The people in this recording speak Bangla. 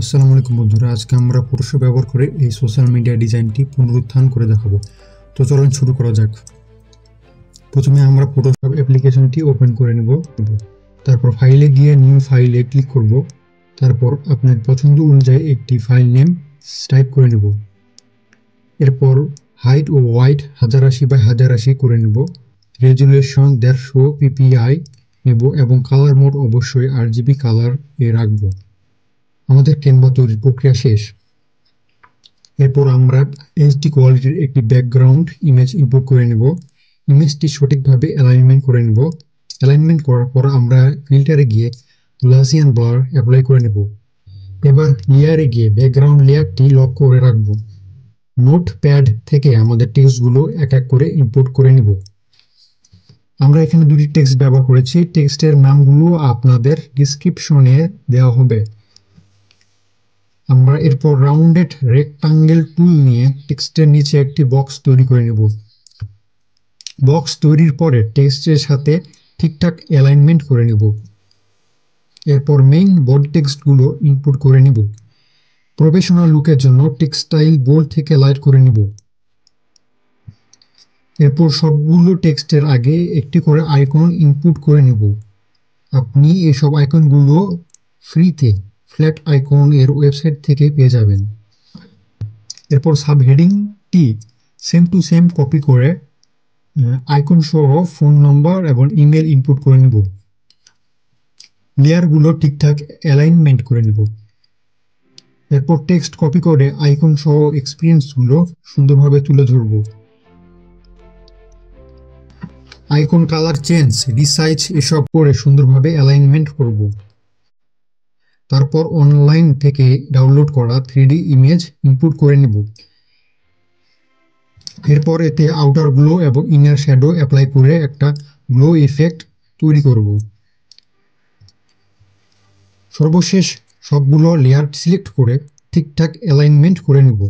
আসসালামু আলাইকুম বন্ধুরা, আজকে আমরা ফটোশপ ব্যবহার করে এই সোশ্যাল মিডিয়া ডিজাইনটি পুনরুত্থান করে দেখাবো। তো চলুন শুরু করা যাক। প্রথমে আমরা ফটোশপ অ্যাপ্লিকেশনটি ওপেন করে নেব। তারপর ফাইলে গিয়ে নিউ ফাইলে ক্লিক করব। তারপর আপনার পছন্দ অনুযায়ী একটি ফাইল নেম টাইপ করে নেব। এরপর হাইট ও ওয়াইড 1080x1080 করে নেব। রেজুলেশন 150 ppi নেব এবং কালার মোড অবশ্যই RGB কালার এ রাখবো। আমাদের ক্যানভা তৈরির প্রক্রিয়া শেষ। এরপর আমরা এইচডি কোয়ালিটির একটি ব্যাকগ্রাউন্ড ইমেজ ইম্পোর্ট করে নেব। ইমেজটি সঠিকভাবে অ্যালাইনমেন্ট করে নেব। অ্যালাইনমেন্ট করার পর আমরা ফিল্টারে গিয়ে গ্লাসিয়ান ব্লার অ্যাপ্লাই করে নেব। এবার লেয়ারে গিয়ে ব্যাকগ্রাউন্ড লেয়ারটি লক করে রাখব। নোটপ্যাড থেকে আমাদের টেক্সটগুলো এক এক করে ইম্পোর্ট করে নেব। আমরা এখানে দুটি টেক্সট ব্যবহার করেছি। টেক্সটের নামগুলো আপনাদের ডিসক্রিপশনে দেওয়া হবে। আমরা এরপর রাউন্ডেড রেক্টাঙ্গেল টুল নিয়ে টেক্সটের নিচে একটি বক্স তৈরি করে নেব। বক্স তৈরির পরে টেক্সটের সাথে ঠিকঠাক অ্যালাইনমেন্ট করে নেব। এরপর মেইন বডি টেক্সটগুলো ইনপুট করে নেব। প্রফেশনাল লুকের জন্য টেক্সট স্টাইল বোল্ড থেকে লাইট করে নেব। এরপর সবগুলো টেক্সটের আগে একটি করে আইকন ইনপুট করে নেব। আপনি এসব আইকনগুলো ফ্রিতে ফ্ল্যাট আইকন এর ওয়েবসাইট থেকে পেয়ে যাবেন। এরপর সাবহেডিংটি সেম টু সেম কপি করে আইকন সহ ফোন নম্বর এবং ইমেল ইনপুট করে নেব। লেয়ারগুলো ঠিকঠাক অ্যালাইনমেন্ট করে নেব। এরপর টেক্সট কপি করে আইকন সহ এক্সপিরিয়েন্সগুলো সুন্দরভাবে তুলে ধরব। আইকন কালার চেঞ্জ, রিসাইজ এসব করে সুন্দরভাবে অ্যালাইনমেন্ট করব। তারপর অনলাইন থেকে ডাউনলোড করা 3D ইমেজ ইনপুট করে নেব। এরপর এতে আউটার গ্লো এবং ইনার শ্যাডো অ্যাপ্লাই করে একটা গ্লো ইফেক্ট তৈরি করব। সর্বশেষ সবগুলো লেয়ার সিলেক্ট করে ঠিকঠাক অ্যালাইনমেন্ট করে নেব।